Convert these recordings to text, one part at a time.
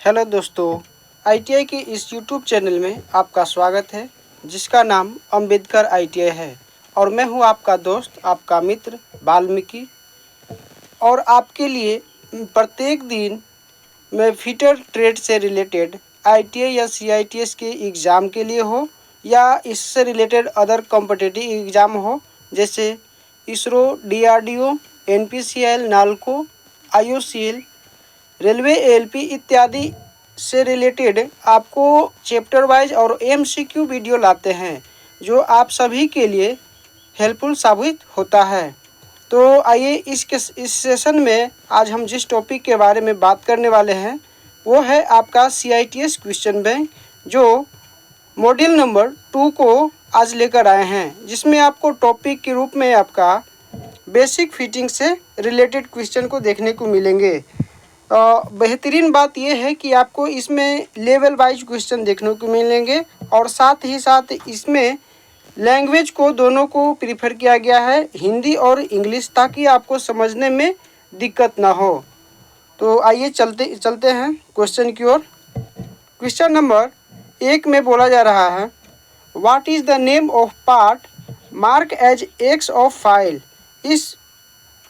Hello दोस्तों, ITI के इस यूट्यूब चैनल में आपका स्वागत है जिसका नाम अंबेडकर आईटीआई है। और मैं हूं आपका दोस्त, आपका मित्र वाल्मीकि। और आपके लिए प्रत्येक दिन मैं फिटर ट्रेड से रिलेटेड आईटीआई या सीआईटीएस के एग्ज़ाम के लिए हो या इससे रिलेटेड अदर कॉम्पिटिटिव एग्ज़ाम हो, जैसे ISRO, DRDO, NPCL, NALCO, IOCL, railway, ALP इत्यादि से रिलेटेड आपको चैप्टर वाइज और एमसीक्यू वीडियो लाते हैं जो आप सभी के लिए हेल्पफुल साबित होता है। तो आइए इस सेशन में आज हम जिस टॉपिक के बारे में बात करने वाले हैं वो है आपका सीआईटीएस क्वेश्चन बैंक, जो मॉड्यूल नंबर 2 को आज लेकर आए हैं, जिसमें आपको टॉपिक के रूप में आपका बेसिक फिटिंग से रिलेटेड क्वेश्चन को देखने को मिलेंगे। बेहतरीन बात यह है कि आपको इसमें लेवल वाइज क्वेश्चन देखने को मिलेंगे और साथ ही साथ इसमें लैंग्वेज को दोनों को प्रीफर किया गया है, हिंदी और इंग्लिश, ताकि आपको समझने में दिक्कत ना हो। तो आइए चलते हैं क्वेश्चन की ओर। क्वेश्चन नंबर 1 में बोला जा रहा है, what is the name of part mark as X of file. इस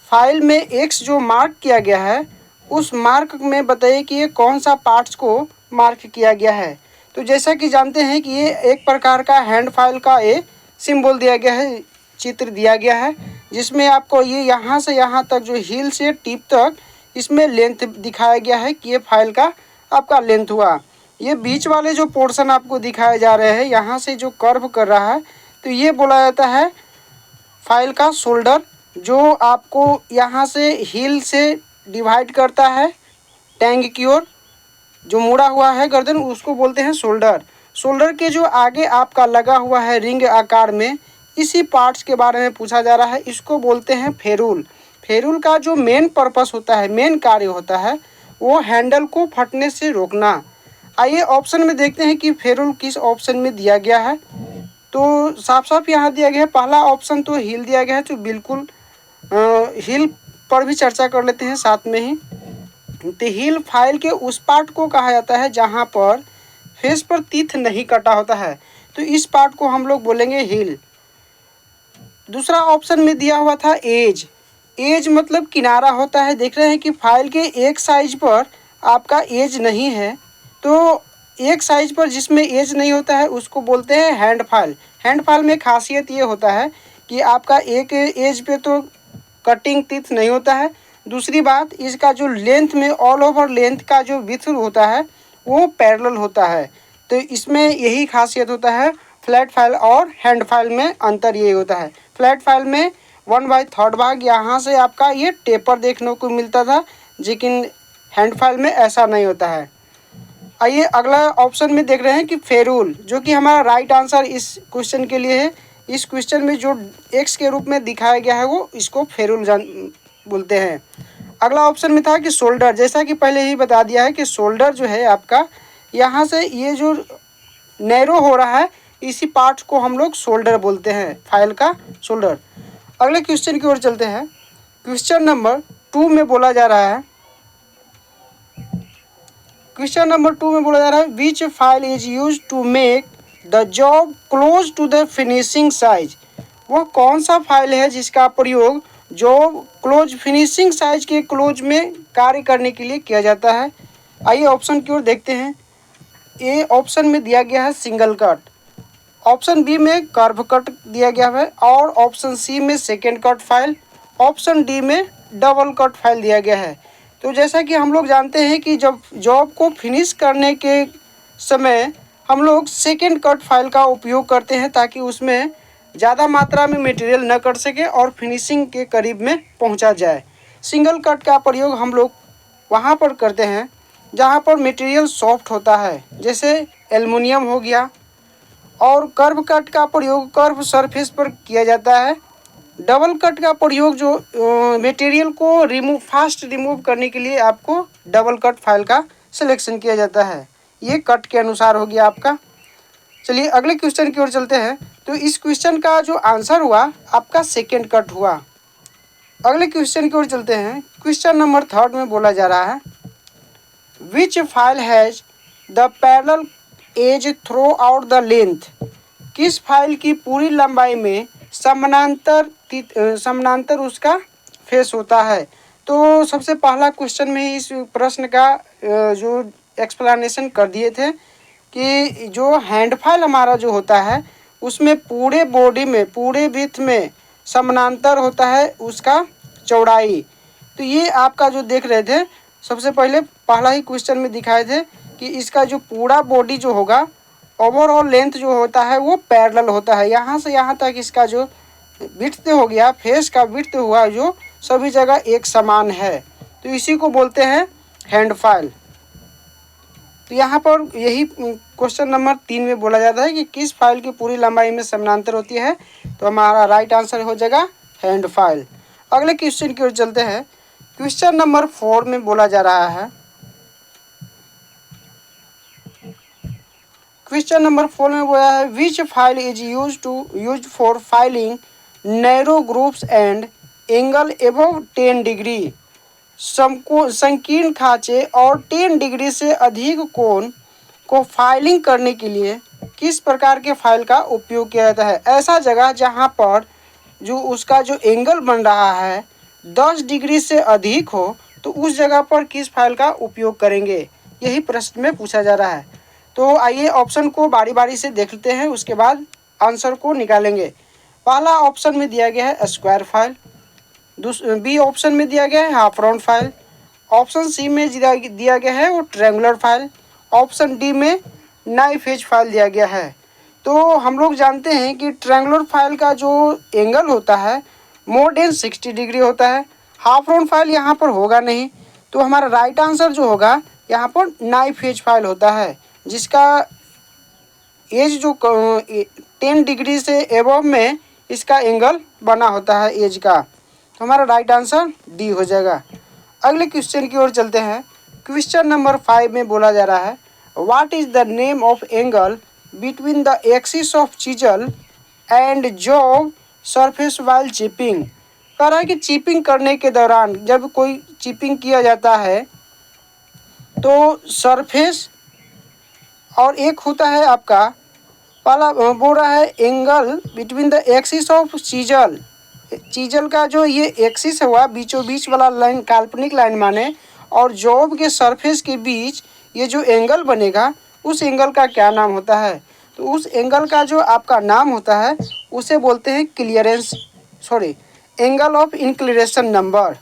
फाइल में एक्स जो मार्क किया गया है उस मार्क में बताइए कि ये कौन सा पार्ट्स को मार्क किया गया है। तो जैसा कि जानते हैं कि ये एक प्रकार का हैंड फाइल का ये सिंबल दिया गया है, चित्र दिया गया है, जिसमें आपको ये यहाँ से यहाँ तक जो हील से टिप तक इसमें लेंथ दिखाया गया है कि ये फाइल का आपका लेंथ हुआ। ये बीच वाले जो पोर्शन आपको दिखाए जा रहे हैं, यहाँ से जो कर्व कर रहा है, तो ये बोला जाता है फाइल का शोल्डर, जो आपको यहाँ से हील से डिवाइड करता है टैंग की ओर, जो मुड़ा हुआ है गर्दन, उसको बोलते हैं शोल्डर। शोल्डर के जो आगे आपका लगा हुआ है रिंग आकार में, इसी पार्ट्स के बारे में पूछा जा रहा है, इसको बोलते हैं फेरूल। फेरूल का जो मेन पर्पस होता है, मेन कार्य होता है, वो हैंडल को फटने से रोकना। आइए ऑप्शन में देखते हैं कि फेरूल किस ऑप्शन में दिया गया है। तो साफ साफ यहाँ दिया गया है, पहला ऑप्शन तो हील दिया गया है, तो बिल्कुल हील पर भी चर्चा कर लेते हैं साथ में ही। तो हील फाइल के उस पार्ट को कहा जाता है जहाँ पर फेस पर टीथ नहीं कटा होता है, तो इस पार्ट को हम लोग बोलेंगे हील। दूसरा ऑप्शन में दिया हुआ था एज। एज मतलब किनारा होता है। देख रहे हैं कि फाइल के एक साइज पर आपका एज नहीं है, तो एक साइज पर जिसमें एज नहीं होता है उसको बोलते हैं हैंड फाइल। हैंड फाइल में खासियत ये होता है कि आपका एक एज पे तो कटिंग टीथ नहीं होता है। दूसरी बात, इसका जो लेंथ में ऑल ओवर लेंथ का जो विड्थ होता है वो पैरेलल होता है। तो इसमें यही खासियत होता है। फ्लैट फाइल और हैंड फाइल में अंतर यही होता है। फ्लैट फाइल में 1/3 भाग यहाँ से आपका ये टेपर देखने को मिलता था, लेकिन हैंड फाइल में ऐसा नहीं होता है। आइए अगला ऑप्शन में देख रहे हैं कि फेरूल, जो कि हमारा राइट आंसर इस क्वेश्चन के लिए है। इस क्वेश्चन में जो एक्स के रूप में दिखाया गया है वो इसको फेरूल बोलते हैं। अगला ऑप्शन में था कि शोल्डर। जैसा कि पहले ही बता दिया है कि शोल्डर जो है आपका यहाँ से ये जो नैरो हो रहा है, इसी पार्ट को हम लोग शोल्डर बोलते हैं, फाइल का शोल्डर। अगले क्वेश्चन की ओर चलते हैं। क्वेश्चन नंबर 2 में बोला जा रहा है, क्वेश्चन नंबर 2 में बोला जा रहा है, which file is use to make the job close to the finishing size. वह कौन सा फाइल है जिसका प्रयोग जॉब क्लोज फिनिशिंग साइज के क्लोज में कार्य करने के लिए किया जाता है। आइए ऑप्शन की ओर देखते हैं। ए ऑप्शन में दिया गया है सिंगल कट, ऑप्शन बी में कर्व कट दिया गया है, और ऑप्शन सी में second cut file, option D में डबल कट फाइल दिया गया है। तो जैसा कि हम लोग जानते हैं कि जब जॉब को फिनिश करने के समय हम लोग सेकेंड कट फाइल का उपयोग करते हैं, ताकि उसमें ज़्यादा मात्रा में मटेरियल न कट सके और फिनिशिंग के करीब में पहुंचा जाए। सिंगल कट का प्रयोग हम लोग वहां पर करते हैं जहां पर मटेरियल सॉफ्ट होता है, जैसे एल्युमिनियम हो गया। और कर्व कट का प्रयोग कर्व सरफेस पर किया जाता है। डबल कट का प्रयोग जो मटेरियल को फास्ट रिमूव करने के लिए आपको डबल कट फाइल का सिलेक्शन किया जाता है। ये कट के अनुसार हो गया आपका। चलिए अगले क्वेश्चन की ओर चलते हैं। तो इस क्वेश्चन का जो आंसर हुआ आपका सेकेंड कट हुआ। अगले क्वेश्चन की ओर चलते हैं। क्वेश्चन नंबर 3 में बोला जा रहा है, which file has the parallel edge throughout the length. किस फाइल की पूरी लंबाई में समानांतर उसका फेस होता है। तो सबसे पहला क्वेश्चन में ही इस प्रश्न का जो एक्सप्लेनेशन कर दिए थे कि जो हैंड फाइल हमारा जो होता है उसमें पूरे बॉडी में पूरे विड्थ में समानांतर होता है उसका चौड़ाई। तो ये आपका जो देख रहे थे सबसे पहले पहला ही क्वेश्चन में दिखाए थे कि इसका जो पूरा बॉडी जो होगा ओवरऑल लेंथ जो होता है वो पैरेलल होता है। यहाँ से यहाँ तक इसका जो विड्थ हो गया फेस का विड्थ हुआ जो सभी जगह एक समान है, तो इसी को बोलते हैं हैंड फाइल। तो यहाँ पर यही क्वेश्चन नंबर 3 में बोला जाता है कि किस फाइल की पूरी लंबाई में समानांतर होती है। तो हमारा राइट आंसर हो जाएगा हैंड फाइल। अगले क्वेश्चन की ओर चलते हैं। क्वेश्चन नंबर 4 में बोला जा रहा है, क्वेश्चन नंबर 4 में बोला है which file is used for filing narrow groups and angle above 10 degree. संकीर्ण खांचे और 10 डिग्री से अधिक कोण को फाइलिंग करने के लिए किस प्रकार के फाइल का उपयोग किया जाता है। ऐसा जगह जहां पर जो उसका जो एंगल बन रहा है 10 डिग्री से अधिक हो तो उस जगह पर किस फाइल का उपयोग करेंगे, यही प्रश्न में पूछा जा रहा है। तो आइए ऑप्शन को बारी बारी से देख लेते हैं, उसके बाद आंसर को निकालेंगे। पहला ऑप्शन में दिया गया है स्क्वायर फाइल, बी ऑप्शन में दिया गया है half round file, option C में दिया गया है वो ट्रायंगुलर फाइल, ऑप्शन डी में नाइफ एज फाइल दिया गया है। तो हम लोग जानते हैं कि ट्रायंगुलर फाइल का जो एंगल होता है मोर देन 60 डिग्री होता है। हाफ राउंड फाइल यहाँ पर होगा नहीं, तो हमारा राइट आंसर जो होगा यहाँ पर नाइफ एज फाइल होता है, जिसका एज जो 10 डिग्री से एबव में इसका एंगल बना होता है एज का। तो हमारा राइट आंसर डी हो जाएगा। अगले क्वेश्चन की ओर चलते हैं। क्वेश्चन नंबर 5 में बोला जा रहा है what is the name of angle between the axis of chisel and job surface while chipping. कह रहा है कि चिपिंग करने के दौरान जब कोई चिपिंग किया जाता है तो सरफेस और एक होता है आपका पहला बोल रहा है angle between the axis of chisel. Chisel का जो ये एक्सिस हुआ बीचों बीच वाला लाइन काल्पनिक लाइन माने, और जॉब के सरफेस के बीच ये जो एंगल बनेगा उस एंगल का क्या नाम होता है। तो उस एंगल का जो आपका नाम होता है उसे बोलते हैं angle of inclination number,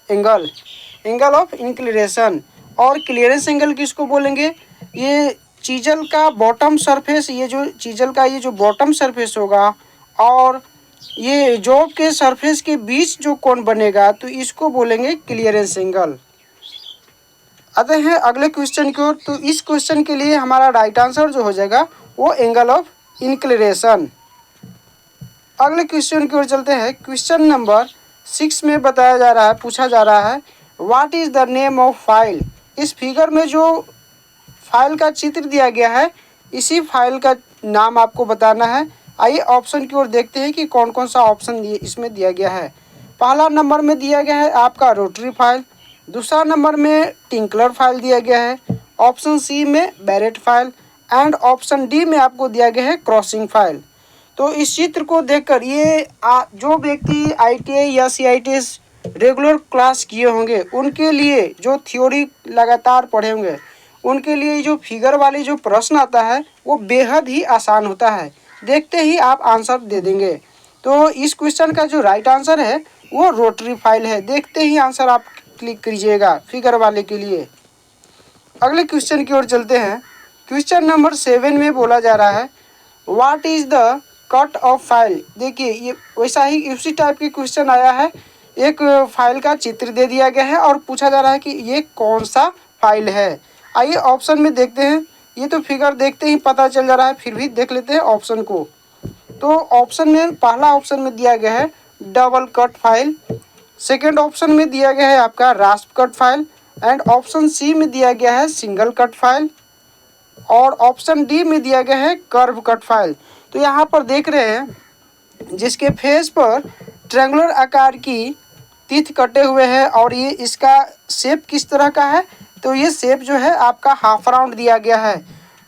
angle of inclination. और क्लियरेंस एंगल किसको बोलेंगे, ये चीजल का बॉटम सरफेस, ये जो चीजल का ये जो बॉटम सरफेस होगा और ये जॉब के सरफेस के बीच जो कोण बनेगा तो इसको बोलेंगे क्लियरेंस एंगल। आते हैं अगले क्वेश्चन की ओर। तो इस क्वेश्चन के लिए हमारा राइट आंसर जो हो जाएगा वो एंगल ऑफ इंक्लिनेशन। अगले क्वेश्चन की ओर चलते हैं। क्वेश्चन नंबर 6 में बताया जा रहा है, पूछा जा रहा है what is the name of file. इस फिगर में जो फाइल का चित्र दिया गया है इसी फाइल का नाम आपको बताना है। आइए ऑप्शन की ओर देखते हैं कि कौन कौन सा ऑप्शन इसमें दिया गया है। पहला नंबर में दिया गया है आपका रोटरी फाइल, दूसरा नंबर में टिंकलर फाइल दिया गया है, ऑप्शन सी में barrette file and option D में आपको दिया गया है क्रॉसिंग फाइल। तो इस चित्र को देखकर ये जो व्यक्ति ITI या CITS रेगुलर क्लास किए होंगे उनके लिए, जो थ्योरी लगातार पढ़े होंगे उनके लिए जो फिगर वाली जो प्रश्न आता है वो बेहद ही आसान होता है, देखते ही आप आंसर दे देंगे। तो इस क्वेश्चन का जो राइट आंसर है वो रोटरी फाइल है, देखते ही आंसर आप क्लिक कीजिएगा फिगर वाले के लिए। अगले क्वेश्चन की ओर चलते हैं। क्वेश्चन नंबर 7 में बोला जा रहा है what is the cut of file. देखिए ये वैसा ही उसी टाइप के क्वेश्चन आया है, एक फाइल का चित्र दे दिया गया है और पूछा जा रहा है कि ये कौन सा फाइल है। आइए ऑप्शन में देखते हैं, ये तो फिगर देखते ही पता चल जा रहा है, फिर भी देख लेते हैं ऑप्शन को। तो ऑप्शन में पहला ऑप्शन में दिया गया है double cut file, second option में दिया गया है आपका rasp cut file and option C में दिया गया है सिंगल कट फाइल और ऑप्शन डी में दिया गया है कर्व कट फाइल। तो यहाँ पर देख रहे हैं जिसके फेस पर ट्रायंगुलर आकार की टीथ कटे हुए हैं और ये इसका शेप किस तरह का है, तो ये शेप जो है आपका हाफ राउंड दिया गया है।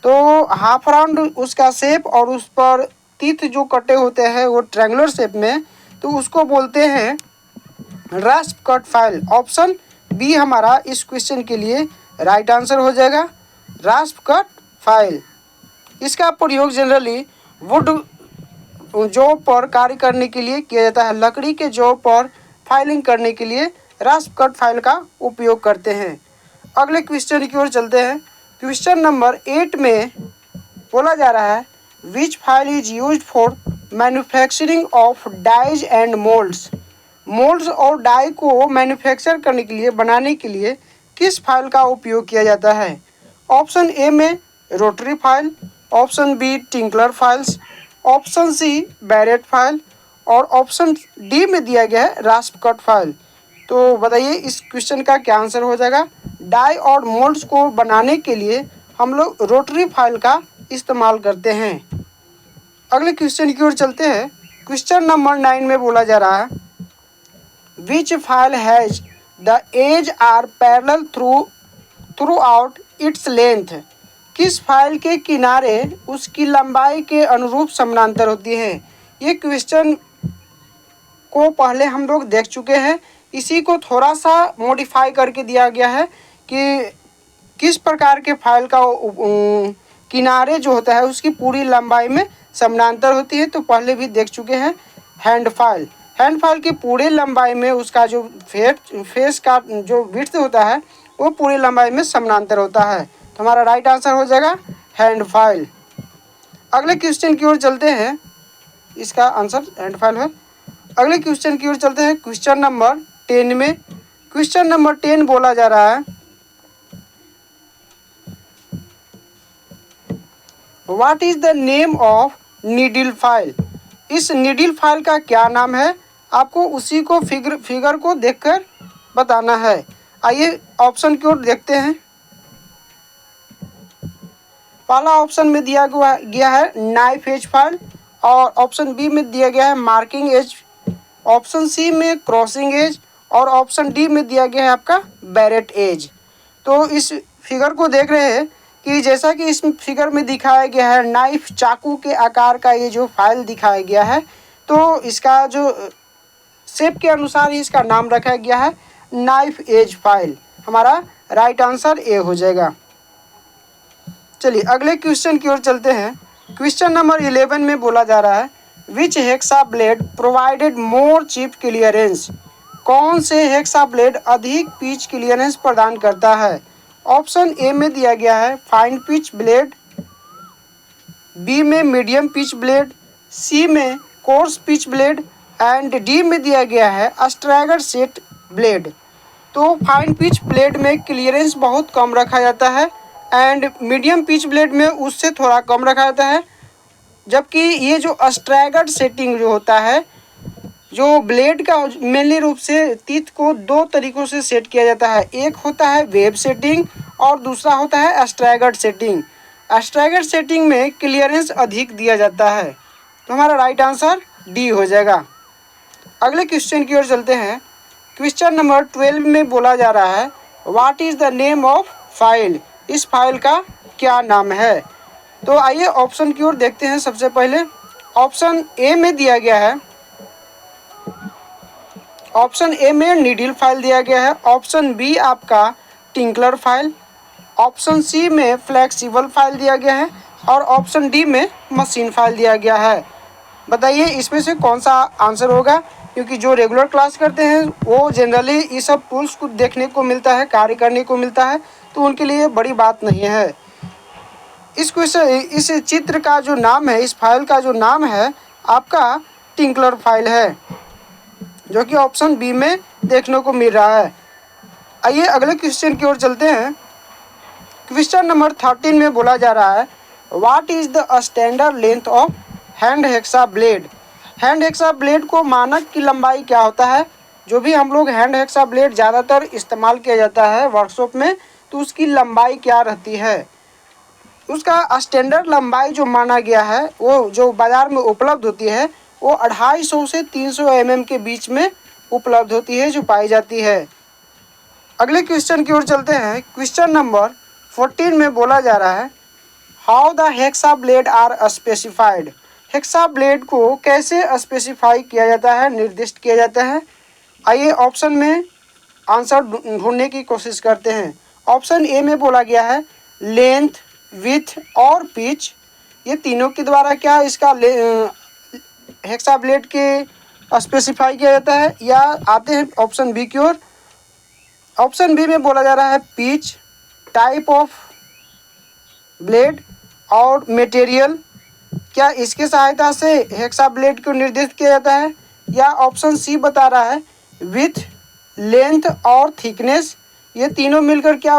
तो हाफ राउंड उसका शेप और उस पर तीत जो कटे होते हैं वो ट्रायंगुलर शेप में, तो उसको बोलते हैं rasp cut file. Option B हमारा इस क्वेश्चन के लिए राइट आंसर हो जाएगा, रास्प कट फाइल। इसका प्रयोग जनरली वुड जॉब पर कार्य करने के लिए किया जाता है। लकड़ी के जॉब पर फाइलिंग करने के लिए रास्प कट फाइल का उपयोग करते हैं। अगले क्वेश्चन की ओर चलते हैं। क्वेश्चन नंबर 8 में बोला जा रहा है which file is used for manufacturing of dies and moulds. Moulds और डाई को मैन्युफैक्चर करने के लिए, बनाने के लिए किस फाइल का उपयोग किया जाता है। ऑप्शन ए में rotary file, option B tinkler files, option C barrette file और ऑप्शन डी में दिया गया है रास्प कट फाइल। तो बताइए इस क्वेश्चन का क्या आंसर हो जाएगा। डाई और मोल्ड्स को बनाने के लिए हम लोग रोटरी फाइल का इस्तेमाल करते हैं। अगले क्वेश्चन की ओर चलते हैं। क्वेश्चन नंबर 9 में बोला जा रहा है which file has the edge are parallel throughout its length. किस फाइल के किनारे उसकी लंबाई के अनुरूप समानांतर होती है। ये क्वेश्चन को पहले हम लोग देख चुके हैं, इसी को थोड़ा सा मॉडिफाई करके दिया गया है कि किस प्रकार के फाइल का किनारे जो होता है उसकी पूरी लंबाई में समानांतर होती है। तो पहले भी देख चुके हैं हैंड फाइल। हैंड फाइल की पूरी लंबाई में उसका जो फेस का जो विड्थ होता है वो पूरी लंबाई में समानांतर होता है। तो हमारा राइट आंसर हो जाएगा हैंड फाइल। अगले क्वेश्चन की ओर चलते हैं। इसका आंसर हैंड फाइल है। अगले क्वेश्चन की ओर चलते हैं। क्वेश्चन नंबर 10 में, क्वेश्चन नंबर 10 बोला जा रहा है what is the name of needle file. इस नीडल फाइल का क्या नाम है, आपको उसी को फिगर को देखकर बताना है। आइए ऑप्शन की ओर देखते हैं। पहला ऑप्शन में दिया गया है नाइफ एज फाइल और ऑप्शन बी में दिया गया है मार्किंग एज, ऑप्शन सी में क्रॉसिंग एज और ऑप्शन डी में दिया गया है आपका बैरेट एज। तो इस फिगर को देख रहे हैं कि जैसा कि इस फिगर में दिखाया गया है नाइफ चाकू के आकार का ये जो फाइल दिखाया गया है, तो इसका जो शेप के अनुसार ही इसका नाम रखा गया है नाइफ एज फाइल। हमारा राइट आंसर ए हो जाएगा। चलिए अगले क्वेश्चन की ओर चलते हैं। क्वेश्चन नंबर 11 में बोला जा रहा है विच हेक्सा ब्लेड प्रोवाइडेड मोर चिप क्लियरेंस। कौन से हेक्सा ब्लेड अधिक पिच क्लियरेंस प्रदान करता है। ऑप्शन ए में दिया गया है फाइन पिच ब्लेड, बी में मीडियम पिच ब्लेड, सी में course pitch blade and D में दिया गया है स्ट्रैगर सेट ब्लेड। तो फाइन पिच ब्लेड में क्लियरेंस बहुत कम रखा जाता है एंड मीडियम पिच ब्लेड में उससे थोड़ा कम रखा जाता है, जबकि ये जो स्ट्रैगर सेटिंग जो होता है, जो ब्लेड का मेनली रूप से तीत को दो तरीक़ों से सेट किया जाता है। एक होता है वेब सेटिंग और दूसरा होता है स्ट्रैगर सेटिंग। स्ट्रैगर सेटिंग में क्लियरेंस अधिक दिया जाता है। तो हमारा राइट आंसर डी हो जाएगा। अगले क्वेश्चन की ओर चलते हैं। क्वेश्चन नंबर 12 में बोला जा रहा है what is the name of file. इस फाइल का क्या नाम है। तो आइए ऑप्शन की ओर देखते हैं। सबसे पहले ऑप्शन ए में दिया गया है, ऑप्शन ए में नीडल फाइल दिया गया है, ऑप्शन बी आपका टिंकलर फाइल, ऑप्शन सी में फ्लेक्सिबल फाइल दिया गया है और ऑप्शन डी में मशीन फाइल दिया गया है। बताइए इसमें से कौन सा आंसर होगा, क्योंकि जो रेगुलर क्लास करते हैं वो जनरली ये सब टूल्स को देखने को मिलता है, कार्य करने को मिलता है, तो उनके लिए बड़ी बात नहीं है। इस चित्र का जो नाम है, इस फाइल का जो नाम है आपका टिंकलर फाइल है, जो कि ऑप्शन बी में देखने को मिल रहा है। आइए अगले क्वेश्चन की ओर चलते हैं। क्वेश्चन नंबर 13 में बोला जा रहा है what is the standard length of hand hexa blade. Hand hexa blade को मानक की लंबाई क्या होता है। जो भी हम लोग हैंड हेक्सा ब्लेड ज़्यादातर इस्तेमाल किया जाता है वर्कशॉप में, तो उसकी लंबाई क्या रहती है। उसका स्टैंडर्ड लंबाई जो माना गया है वो जो बाज़ार में उपलब्ध होती है वो 250 से 300 mm के बीच में उपलब्ध होती है, जो पाई जाती है। अगले क्वेश्चन की ओर चलते हैं। क्वेश्चन नंबर 14 में बोला जा रहा है how the hexa blade are specified. Hexa blade को कैसे स्पेसिफाई किया जाता है, निर्दिष्ट किया जाता है। आइए ऑप्शन में आंसर ढूंढने की कोशिश करते हैं। ऑप्शन ए में बोला गया है लेंथ, विथ और पिच, ये तीनों के द्वारा क्या इसका हेक्सा ब्लेड के स्पेसिफाई किया जाता है। या आते हैं ऑप्शन बी की ओर। ऑप्शन बी में बोला जा रहा है पिच, टाइप ऑफ ब्लेड और मटेरियल, क्या इसके सहायता से हेक्सा ब्लेड को निर्दिष्ट किया जाता है। या ऑप्शन सी बता रहा है विथ, लेंथ और थिकनेस, ये तीनों मिलकर क्या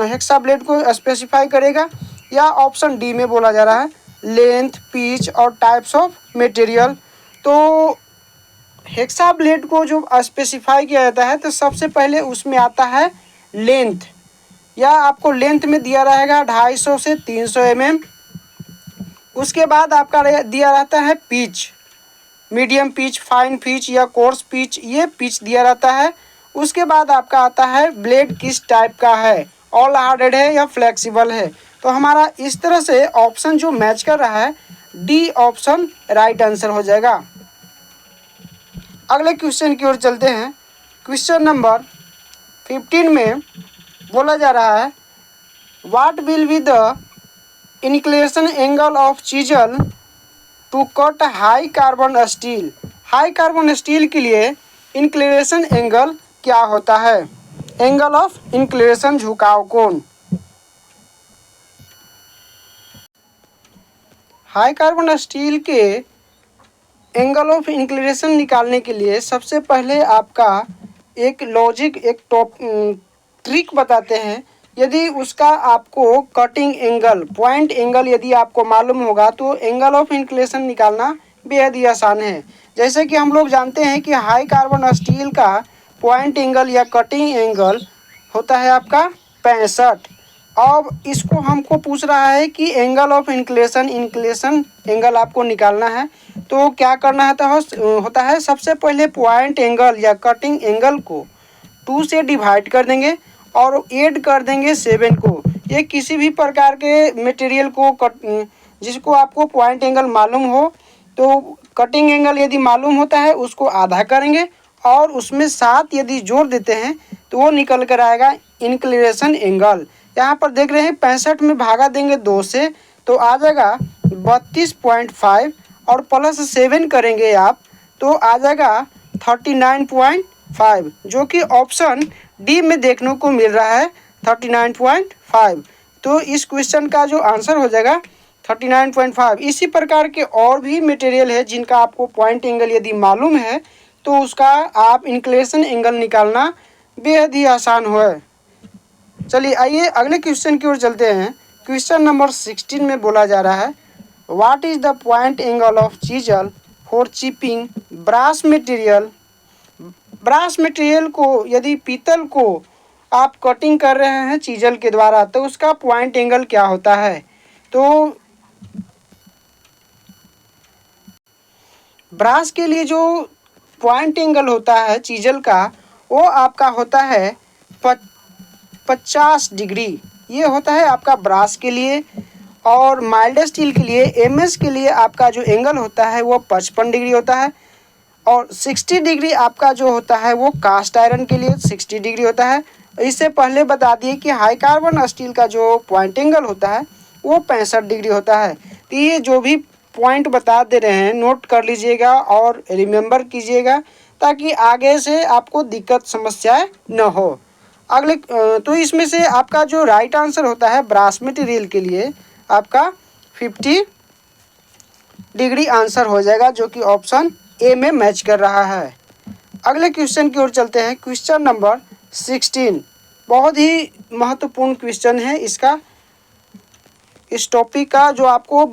हेक्सा ब्लेड को स्पेसिफाई करेगा। या ऑप्शन डी में बोला जा रहा है लेंथ, पिच और टाइप्स ऑफ मटेरियल। तो हेक्सा ब्लेड को जो स्पेसिफाई किया जाता है तो सबसे पहले उसमें आता है लेंथ, या आपको लेंथ में दिया रहेगा 250 से 300 mm। उसके बाद आपका दिया रहता है pitch, medium pitch, fine pitch या कोर्स पिच, ये पिच दिया रहता है। उसके बाद आपका आता है ब्लेड किस टाइप का है, ऑल हार्डेड है या फ्लेक्सिबल है। तो हमारा इस तरह से ऑप्शन जो मैच कर रहा है डी ऑप्शन राइट आंसर हो जाएगा। अगले क्वेश्चन की ओर चलते हैं। क्वेश्चन नंबर 15 में बोला जा रहा है what will be the inclination angle of chisel to cut high carbon steel. High carbon steel के लिए इंक्लिनेशन एंगल क्या होता है, एंगल ऑफ इंक्लिनेशन झुकाव कोण। हाई कार्बन स्टील के एंगल ऑफ इंक्लिनेशन निकालने के लिए सबसे पहले आपका एक लॉजिक, एक ट्रिक बताते हैं। यदि उसका आपको कटिंग एंगल, पॉइंट एंगल यदि आपको मालूम होगा तो एंगल ऑफ इंक्लिनेशन निकालना बेहद ही आसान है। जैसे कि हम लोग जानते हैं कि हाई कार्बन स्टील का पॉइंट एंगल या कटिंग एंगल होता है आपका 65। अब इसको हमको पूछ रहा है कि एंगल ऑफ इंक्लिनेशन एंगल आपको निकालना है। तो क्या करना होता है सबसे पहले पॉइंट एंगल या कटिंग एंगल को 2 से डिवाइड कर देंगे और ऐड कर देंगे 7 को। ये किसी भी प्रकार के मटेरियल को जिसको आपको पॉइंट एंगल मालूम हो तो कटिंग एंगल यदि मालूम होता है उसको आधा करेंगे और उसमें 7 यदि जोड़ देते हैं तो वो निकल कर आएगा इंक्लिनेशन एंगल। यहाँ पर देख रहे हैं 65 में भागा देंगे 2 से तो आ जाएगा 32.5 और प्लस 7 करेंगे आप तो आ जाएगा 39.5, जो कि ऑप्शन डी में देखने को मिल रहा है 39.5। तो इस क्वेश्चन का जो आंसर हो जाएगा 39.5। इसी प्रकार के और भी मटेरियल है जिनका आपको पॉइंट एंगल यदि मालूम है तो उसका आप इंक्लिनेशन एंगल निकालना बेहद ही आसान हो। चलिए आइए अगले क्वेश्चन की ओर चलते हैं। क्वेश्चन नंबर 16 में बोला जा रहा है what is the point angle of chisel for chipping brass material. Brass material को यदि पीतल को आप कटिंग कर रहे हैं चीजल के द्वारा तो उसका पॉइंट एंगल क्या होता है। तो ब्रास के लिए जो पॉइंट एंगल होता है चीजल का वो आपका होता है 50 डिग्री, ये होता है आपका ब्रास के लिए। और माइल्ड स्टील के लिए एमएस के लिए आपका जो एंगल होता है वो 55 डिग्री होता है। और 60 डिग्री आपका जो होता है वो कास्ट आयरन के लिए 60 डिग्री होता है। इससे पहले बता दिए कि हाई कार्बन स्टील का जो पॉइंट एंगल होता है वो 65 डिग्री होता है। तो ये जो भी पॉइंट बता दे रहे हैं नोट कर लीजिएगा और रिमेंबर कीजिएगा ताकि आगे से आपको दिक्कत समस्याएं न हो। अगले तो इसमें से आपका जो राइट आंसर होता है ब्रास मटेरियल के लिए आपका 50 डिग्री आंसर हो जाएगा, जो कि ऑप्शन ए में मैच कर रहा है। अगले क्वेश्चन की ओर चलते हैं। क्वेश्चन नंबर 16 बहुत ही महत्वपूर्ण क्वेश्चन है। इस टॉपिक का जो आपको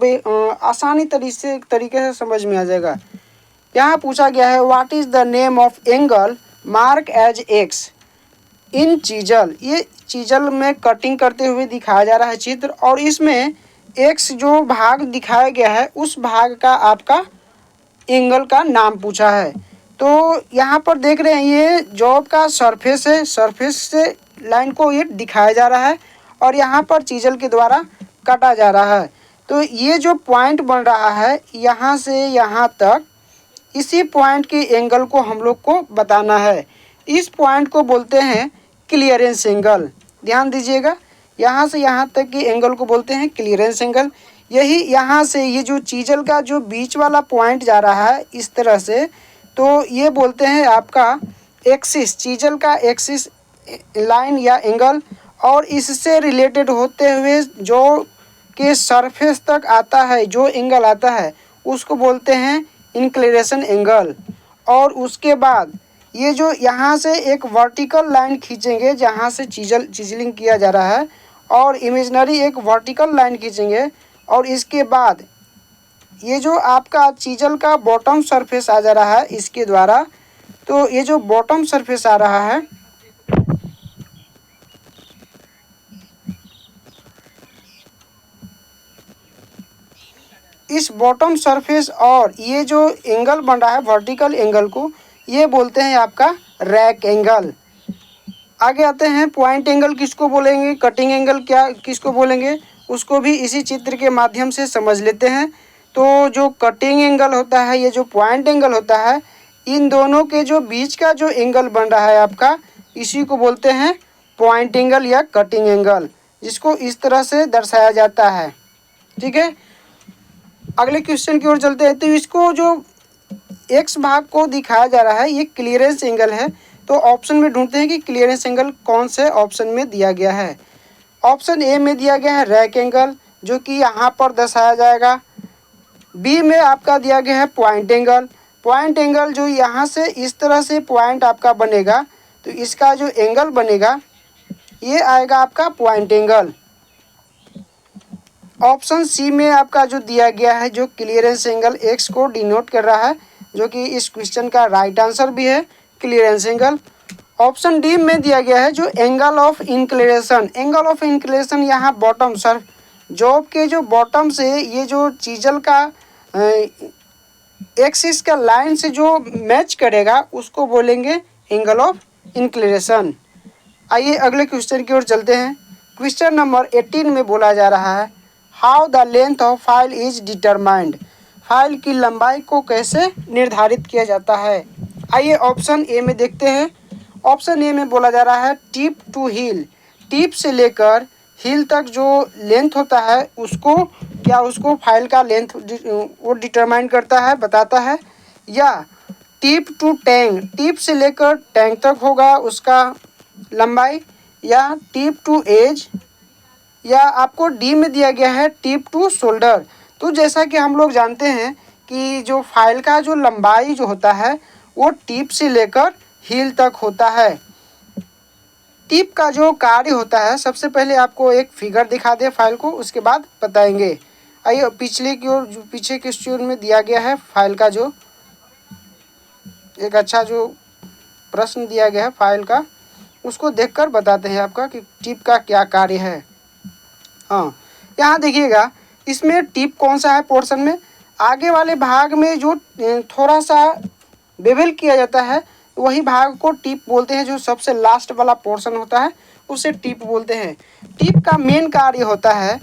आसानी तरीके से समझ में आ जाएगा। यहाँ पूछा गया है what is the name of angle mark as X in chisel. ये चीजल में कटिंग करते हुए दिखाया जा रहा है चित्र और इसमें एक्स जो भाग दिखाया गया है उस भाग का आपका एंगल का नाम पूछा है। तो यहाँ पर देख रहे हैं ये जॉब का सरफेस है, सरफेस से लाइन को ये दिखाया जा रहा है और यहाँ पर चीजल के द्वारा काटा जा रहा है। तो ये जो पॉइंट बन रहा है यहाँ से यहाँ तक, इसी पॉइंट के एंगल को हम लोग को बताना है। इस पॉइंट को बोलते हैं क्लियरेंस एंगल। ध्यान दीजिएगा, यहाँ से यहाँ तक के एंगल को बोलते हैं क्लियरेंस एंगल। यही यहाँ से ये जो चीजल का जो बीच वाला पॉइंट जा रहा है इस तरह से, तो ये बोलते हैं आपका एक्सिस, चीजल का एक्सिस लाइन या एंगल। और इससे रिलेटेड होते हुए जो के सरफेस तक आता है, जो एंगल आता है उसको बोलते हैं इंक्लिनेशन एंगल। और उसके बाद ये जो यहाँ से एक वर्टिकल लाइन खींचेंगे जहाँ से चिजलिंग किया जा रहा है, और इमेजिनरी एक वर्टिकल लाइन खींचेंगे, और इसके बाद ये जो आपका चीजल का बॉटम सरफेस आ जा रहा है इसके द्वारा, तो ये जो बॉटम सरफेस आ रहा है इस बॉटम सरफेस और ये जो एंगल बन रहा है वर्टिकल एंगल को, ये बोलते हैं आपका रैक एंगल। आगे आते हैं पॉइंट एंगल किसको बोलेंगे, कटिंग एंगल क्या किसको बोलेंगे, उसको भी इसी चित्र के माध्यम से समझ लेते हैं। तो जो कटिंग एंगल होता है, ये जो पॉइंट एंगल होता है, इन दोनों के जो बीच का जो एंगल बन रहा है आपका, इसी को बोलते हैं पॉइंट एंगल या कटिंग एंगल, जिसको इस तरह से दर्शाया जाता है। ठीक है, अगले क्वेश्चन की ओर चलते हैं। तो इसको जो एक्स भाग को दिखाया जा रहा है ये क्लियरेंस एंगल है। तो ऑप्शन में ढूंढते हैं कि क्लियरेंस एंगल कौन से ऑप्शन में दिया गया है। ऑप्शन ए में दिया गया है रैक एंगल, जो कि यहाँ पर दर्शाया जाएगा। बी में आपका दिया गया है पॉइंट एंगल। पॉइंट एंगल जो यहाँ से इस तरह से पॉइंट आपका बनेगा, तो इसका जो एंगल बनेगा ये आएगा आपका पॉइंट एंगल। ऑप्शन सी में आपका जो दिया गया है जो क्लियरेंस एंगल एक्स को डिनोट कर रहा है, जो कि इस क्वेश्चन का राइट आंसर भी है क्लियरेंस एंगल। ऑप्शन डी में दिया गया है जो angle of inclination. Angle of inclination यहाँ बॉटम सर जॉब के जो बॉटम से ये जो चीजल का एक्सिस का लाइन से जो मैच करेगा उसको बोलेंगे एंगल ऑफ इंक्लिनेशन। आइए अगले क्वेश्चन की ओर चलते हैं। क्वेश्चन नंबर 18 में बोला जा रहा है how the length of file is determined. File की लंबाई को कैसे निर्धारित किया जाता है। आइए ऑप्शन ए में देखते हैं। ऑप्शन ए में बोला जा रहा है टिप टू हील। टिप से लेकर हील तक जो लेंथ होता है उसको उसको फाइल का लेंथ वो डिटरमाइन करता है, बताता है। या टिप टू टैंक, टिप से लेकर टैंक तक होगा उसका लंबाई। या टिप टू एज, या आपको डी में दिया गया है टिप टू शोल्डर। तो जैसा कि हम लोग जानते हैं कि जो फाइल का जो लंबाई जो होता है वो टिप से लेकर हील तक होता है। टिप का जो कार्य होता है, सबसे पहले आपको एक फिगर दिखा दे फाइल को, उसके बाद बताएंगे। आइए पिछले की ओर, जो पीछे क्वेश्चन में दिया गया है फाइल का जो एक अच्छा जो प्रश्न दिया गया है फाइल का, उसको देखकर बताते हैं आपका कि टिप का क्या कार्य है। हाँ, यहाँ देखिएगा इसमें टिप कौन सा है पोर्शन में, आगे वाले भाग में जो थोड़ा सा बेवल किया जाता है वही भाग को टिप बोलते हैं। जो सबसे लास्ट वाला पोर्शन होता है उसे टिप बोलते हैं। टिप का मेन कार्य होता है,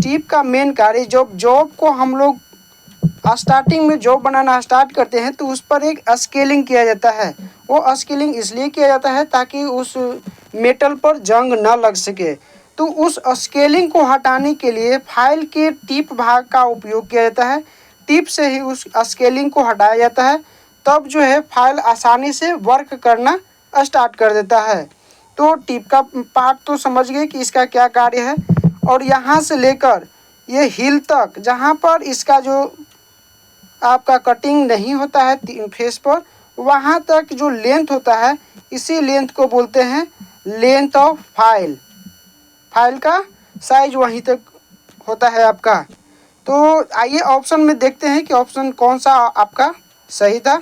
टिप का मेन कार्य जब जॉब को हम लोग स्टार्टिंग में जॉब बनाना स्टार्ट करते हैं तो उस पर एक स्केलिंग किया जाता है। वो स्केलिंग इसलिए किया जाता है ताकि उस मेटल पर जंग न लग सके। तो उस स्केलिंग को हटाने के लिए फाइल के टिप भाग का उपयोग किया जाता है। टिप से ही उस स्केलिंग को हटाया जाता है, तब जो है फाइल आसानी से वर्क करना स्टार्ट कर देता है। तो टिप का पार्ट तो समझ गए कि इसका क्या कार्य है। और यहाँ से लेकर ये हिल तक जहाँ पर इसका जो आपका कटिंग नहीं होता है फेस पर, वहाँ तक जो लेंथ होता है इसी लेंथ को बोलते हैं लेंथ ऑफ फाइल। फाइल का साइज वहीं तक होता है आपका। तो आइए ऑप्शन में देखते हैं कि ऑप्शन कौन सा आपका सही था।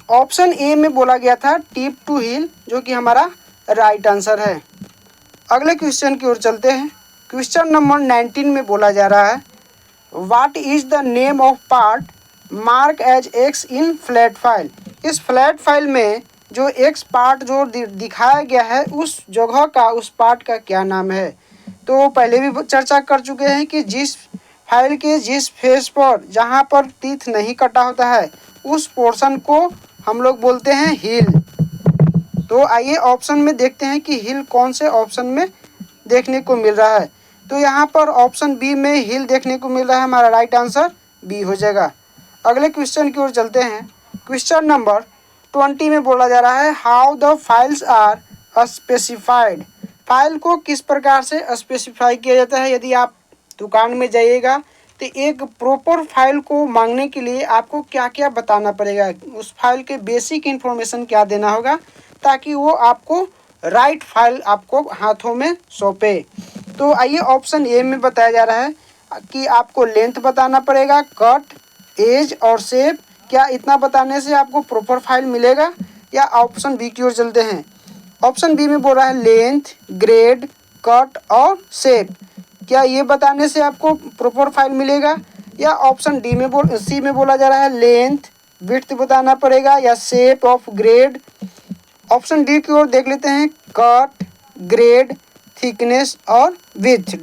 ऑप्शन ए में बोला गया था टिप टू हिल, जो कि हमारा राइट आंसर है। अगले क्वेश्चन की ओर चलते हैं। क्वेश्चन नंबर 19 में बोला जा रहा है, what is the name of part mark as X in flat file. इस फ्लैट फाइल में जो एक्स पार्ट जो दिखाया गया है उस जगह का, उस पार्ट का क्या नाम है। तो पहले भी चर्चा कर चुके हैं कि जिस फाइल के जिस फेस पर जहाँ पर टीथ नहीं कटा होता है उस पोर्शन को हम लोग बोलते हैं हिल। तो आइए ऑप्शन में देखते हैं कि हिल कौन से ऑप्शन में देखने को मिल रहा है। तो यहाँ पर ऑप्शन बी में हिल देखने को मिल रहा है, हमारा राइट आंसर बी हो जाएगा। अगले क्वेश्चन की ओर चलते हैं। क्वेश्चन नंबर 20 में बोला जा रहा है, how the files are specified. File को किस प्रकार से स्पेसिफाई किया जाता है। यदि आप दुकान में जाइएगा तो एक प्रॉपर फाइल को मांगने के लिए आपको क्या क्या बताना पड़ेगा, उस फाइल के बेसिक इन्फॉर्मेशन क्या देना होगा ताकि वो आपको राइट फाइल आपको हाथों में सौंपे। तो आइए ऑप्शन ए में बताया जा रहा है कि आपको लेंथ बताना पड़ेगा, कट, एज और शेप। क्या इतना बताने से आपको प्रॉपर फाइल मिलेगा, या ऑप्शन बी की ओर चलते हैं। ऑप्शन बी में बोल रहा है लेंथ, ग्रेड, कट और शेप। क्या ये बताने से आपको प्रॉपर फाइल मिलेगा, या ऑप्शन डी में सी में बोला जा रहा है लेंथ, विड्थ बताना पड़ेगा या shape of grade. Option D की ओर देख लेते हैं, कट, ग्रेड, थिकनेस और विड्थ।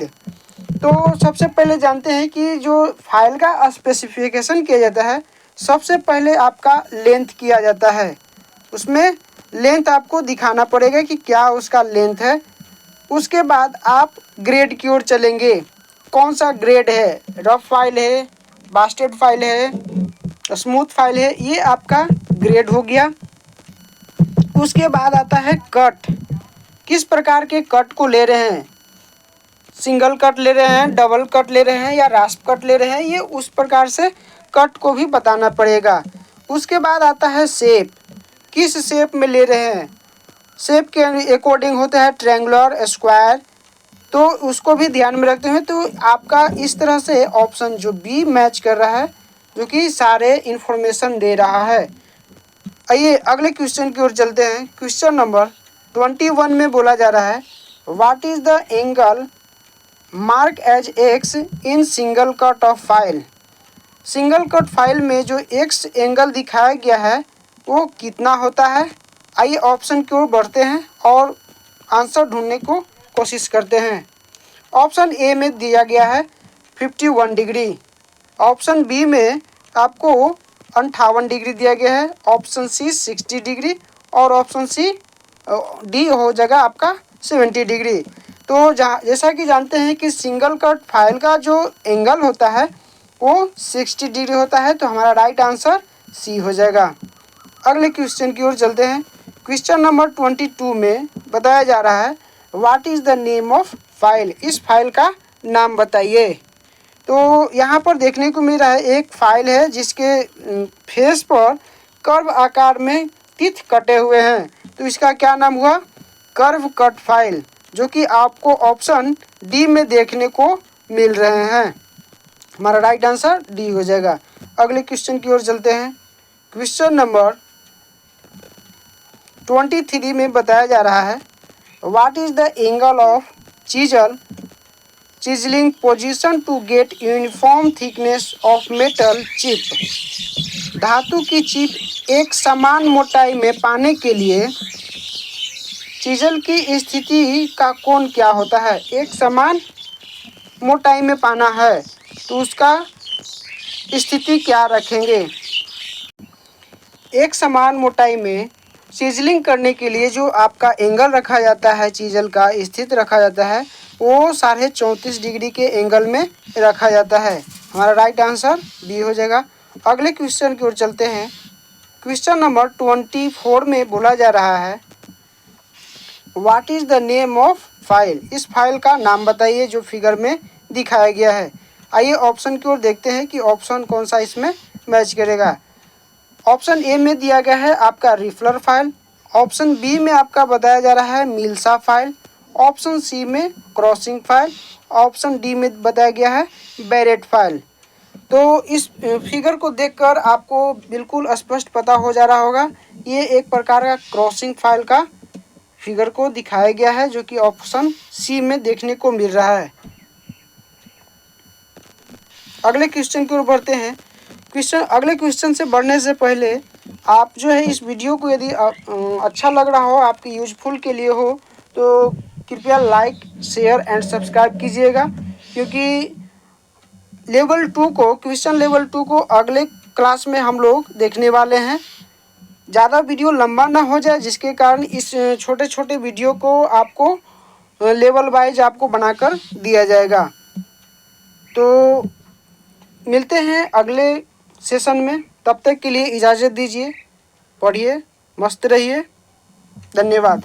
तो सबसे पहले जानते हैं कि जो फाइल का स्पेसिफिकेशन किया जाता है सबसे पहले आपका लेंथ किया जाता है। उसमें लेंथ आपको दिखाना पड़ेगा कि क्या उसका लेंथ है। उसके बाद आप ग्रेड की ओर चलेंगे, कौन सा ग्रेड है, रफ फाइल है, बास्टेड फाइल है, स्मूथ फाइल है, ये आपका ग्रेड हो गया। उसके बाद आता है कट, किस प्रकार के कट को ले रहे हैं, सिंगल कट ले रहे हैं, डबल कट ले रहे हैं या रास्प कट ले रहे हैं, ये उस प्रकार से कट को भी बताना पड़ेगा। उसके बाद आता है शेप, किस शेप में ले रहे हैं, शेप के अकॉर्डिंग होता है ट्रायंगुलर, स्क्वायर, तो उसको भी ध्यान में रखते हुए तो आपका इस तरह से ऑप्शन जो बी मैच कर रहा है, जो कि सारे इन्फॉर्मेशन दे रहा है। आइए अगले क्वेश्चन की ओर चलते हैं। क्वेश्चन नंबर 21 में बोला जा रहा है, what is the angle mark as X in single cut of file. Single cut file में जो एक्स एंगल दिखाया गया है वो कितना होता है। आइए ऑप्शन की ओर बढ़ते हैं और आंसर ढूंढने को कोशिश करते हैं। ऑप्शन ए में दिया गया है 51 डिग्री, ऑप्शन बी में आपको 58 डिग्री दिया गया है, ऑप्शन सी 60 डिग्री और ऑप्शन सी डी हो जाएगा आपका 70 डिग्री। तो जैसा कि जानते हैं कि सिंगल कट फाइल का जो एंगल होता है वो 60 डिग्री होता है, तो हमारा राइट आंसर सी हो जाएगा। अगले क्वेश्चन की ओर चलते हैं। क्वेश्चन नंबर 22 में बताया जा रहा है, what is the name of file. इस फाइल का नाम बताइए। तो यहाँ पर देखने को मिल रहा है एक फाइल है जिसके फेस पर कर्व आकार में टीथ कटे हुए हैं, तो इसका क्या नाम हुआ, कर्व कट फाइल, जो कि आपको ऑप्शन डी में देखने को मिल रहे हैं। हमारा राइट आंसर डी हो जाएगा। अगले क्वेश्चन की ओर चलते हैं। क्वेश्चन नंबर 23 में बताया जा रहा है, what is the angle of chiselling position to get uniform thickness of metal chip. धातु की चिप एक समान मोटाई में पाने के लिए चिजल की स्थिति का कोण क्या होता है। एक समान मोटाई में पाना है तो उसका स्थिति क्या रखेंगे। एक समान मोटाई में सीजलिंग करने के लिए जो आपका एंगल रखा जाता है, चीजल का स्थित रखा जाता है, वो 34.5 डिग्री के एंगल में रखा जाता है। हमारा राइट आंसर बी हो जाएगा। अगले क्वेश्चन की ओर चलते हैं। क्वेश्चन नंबर 24 में बोला जा रहा है, what is the name of file. इस फाइल का नाम बताइए जो फिगर में दिखाया गया है। आइए ऑप्शन की ओर देखते हैं कि ऑप्शन कौन सा इसमें मैच करेगा। ऑप्शन ए में दिया गया है आपका रिफलर फाइल, ऑप्शन बी में आपका बताया जा रहा है मिल्सा फाइल, ऑप्शन सी में क्रॉसिंग फाइल, ऑप्शन डी में बताया गया है बैरेट फाइल। तो इस फिगर को देखकर आपको बिल्कुल स्पष्ट पता हो जा रहा होगा, ये एक प्रकार का क्रॉसिंग फाइल का फिगर को दिखाया गया है, जो कि ऑप्शन सी में देखने को मिल रहा है। अगले क्वेश्चन की ओर बढ़ते हैं। अगले क्वेश्चन से बढ़ने से पहले आप जो है इस वीडियो को यदि अच्छा लग रहा हो, आपके यूजफुल के लिए हो, तो कृपया लाइक, शेयर एंड सब्सक्राइब कीजिएगा, क्योंकि क्वेश्चन लेवल 2 को अगले क्लास में हम लोग देखने वाले हैं। ज़्यादा वीडियो लंबा ना हो जाए, जिसके कारण इस छोटे छोटे वीडियो को आपको लेवल वाइज आपको बनाकर दिया जाएगा। तो मिलते हैं अगले सेशन में, तब तक के लिए इजाज़त दीजिए। पढ़िए, मस्त रहिए। धन्यवाद।